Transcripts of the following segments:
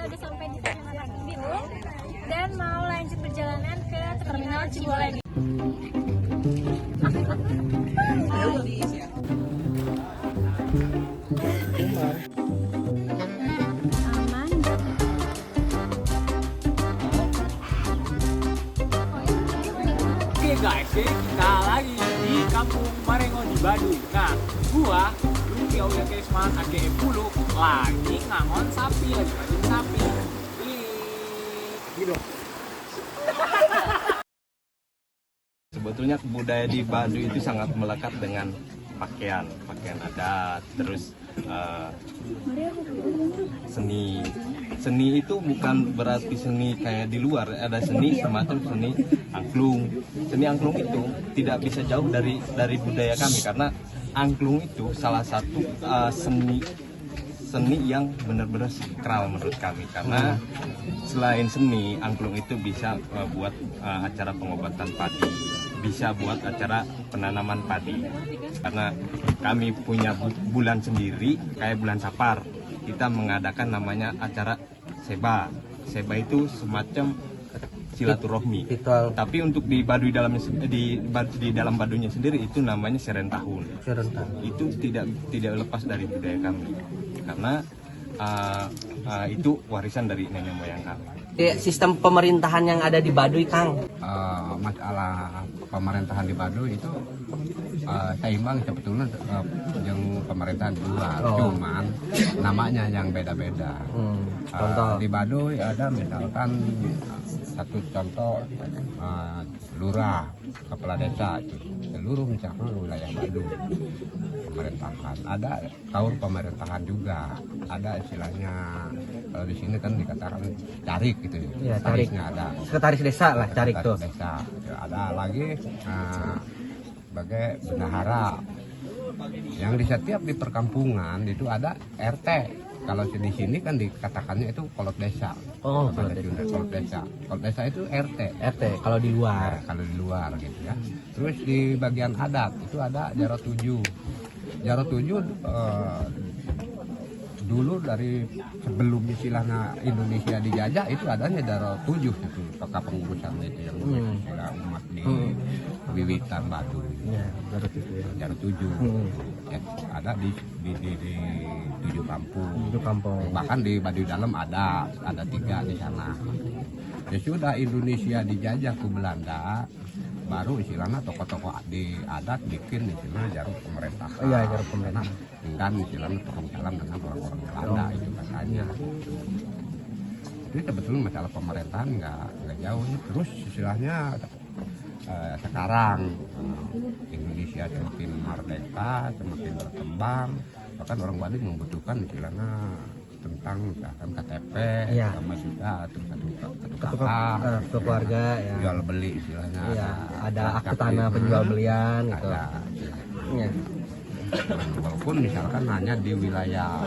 udah sampai di Terminal Bingung dan mau lanjut perjalanan ke Terminal Cibolek. Oke guys, kita lagi di Kampung Marengo di Baduy. Nah, gua Luki Aulia Kesman ake Bulu lagi ngangon sapi, lagi ngangon sapi. Gitu. Sebetulnya budaya di Baduy itu sangat melekat dengan pakaian adat, terus seni. Seni itu bukan berarti seni kayak di luar, ada seni semacam seni angklung. Seni angklung itu tidak bisa jauh dari budaya kami, karena angklung itu salah satu seni yang benar-benar sakral menurut kami, karena selain seni, angklung itu bisa buat acara pengobatan padi, bisa buat acara penanaman padi, karena kami punya bulan sendiri kayak bulan Sapar. Kita mengadakan namanya acara seba itu semacam silaturahmi. Tapi untuk di Baduy di dalam Baduynya sendiri itu namanya seren tahun. Itu tidak lepas dari budaya kami, karena itu warisan dari nenek moyang kami. Sistem pemerintahan yang ada di Baduy, Kang. Masalah pemerintahan di Baduy itu seimbang sebetulnya yang pemerintahan di luar, cuman namanya yang beda-beda. Contoh di Baduy ada misalkan satu contoh lurah, kepala desa itu seluruh misalkan wilayah Baduy pemerintahan. Ada kaur pemerintahan juga, ada istilahnya kalau di sini kan dikatakan carik gitu ya, tarik. Ada Sekretaris desa lah, carik tuh. Desa. Ada lagi sebagai bendahara. Yang di setiap di perkampungan itu ada RT. Kalau di sini kan dikatakannya itu kolot desa. Oh, kolot desa. Kolot desa itu RT. Kalau di luar. Kalau di luar gitu ya. Terus di bagian adat itu ada Jaro 7. Jaro 7 dulu dari sebelum istilahnya Indonesia dijajah itu adanya Jaro 7 itu pengurusan itu yang umat di Wiwitan Baduy. Jaro 7. Ya, ada di 7 kampung. Bahkan di Baduy dalam ada 3 di sana. Ya sudah Indonesia dijajah ke Belanda, baru istilahnya tokoh-tokoh di adat bikin istilahnya jarum pemerintahan. Iya, jarum pemerintahan. Dan istilahnya turun jalan dengan orang-orang Belanda itu katanya. Jadi sebetulnya masalah pemerintahan nggak jauh. Terus istilahnya sekarang Indonesia semakin merdeka, semakin berkembang, bahkan orang Baduy membutuhkan istilahnya tentang misalkan KTP, sama juga kartu keluarga, ya. Jual beli istilahnya, ada akte tanah penjual belian gitu. Ya. Walaupun misalkan hanya di wilayah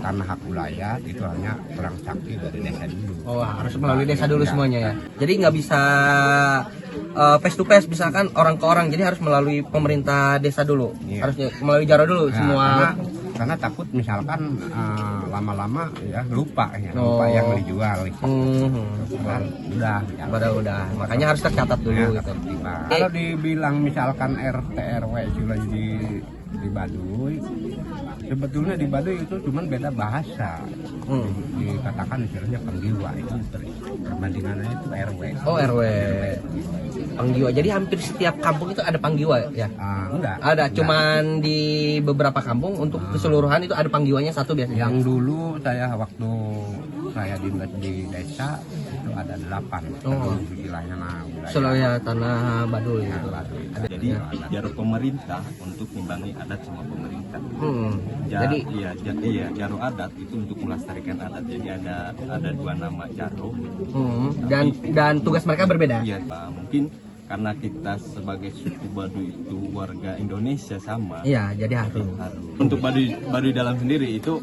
tanah hak wilayah itu hanya transaksi dari desa dulu. Oh, harus melalui desa dulu semuanya ya. Jadi nggak bisa face to face misalkan orang ke orang, jadi harus melalui pemerintah desa dulu. Harus melalui Jaro dulu semua. Karena takut misalkan lama-lama ya lupa yang dijual. Udah. Makanya harus tercatat dulu gitu. Kalau dibilang misalkan RT RW sudah di Baduy, sebetulnya di Baduy itu cuma beda bahasa. Dikatakan istilahnya penggiwa, itu perbandingannya itu RW. Oh, RW. Panggiwa. Jadi hampir setiap kampung itu ada panggiwa ya? Enggak. Ada, cuman di beberapa kampung untuk keseluruhan itu ada panggiwanya satu biasanya. Yang dulu waktu saya di desa itu ada 8. Wilayahnya wilayah tanah Baduy. Jadi Jaro pemerintah untuk membangun adat sama pemerintah. Jadi Jaro adat itu untuk melestarikan adat. Jadi ada 2 nama Jaro. Dan tugas mereka berbeda. Iya, mungkin karena kita sebagai suku Baduy itu warga Indonesia sama. Iya, jadi harus. Untuk Baduy dalam sendiri itu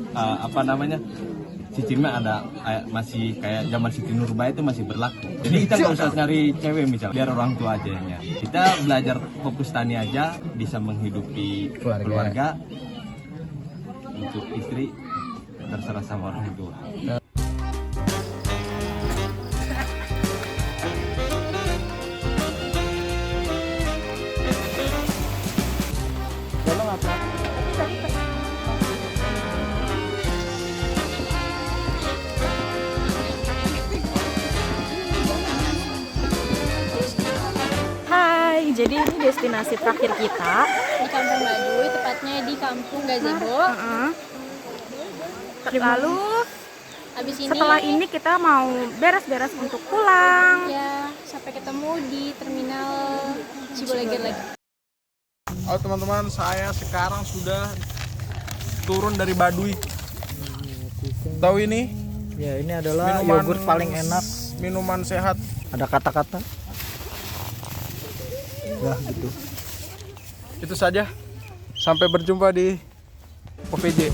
sistemnya ada masih kayak zaman Siti Nurbaya itu masih berlaku. Jadi kita nggak usah cari cewek misalnya, biar orang tua aja yang nyari. Kita belajar fokus tani aja, bisa menghidupi keluarga. Untuk istri terserah sama orang tua. Jadi ini destinasi terakhir kita. Di Kampung Baduy, tepatnya di Kampung Gazebo. Lalu Habis ini setelah ini kita mau beres-beres untuk pulang. ya sampai ketemu di terminal Ciboleger lagi. Oh teman-teman, saya sekarang sudah turun dari Baduy. Tahu ini? Ya, ini adalah Minuman- yogurt paling enak. Minuman sehat. Ada kata-kata. Ya, gitu. Itu saja. Sampai berjumpa di OVJ.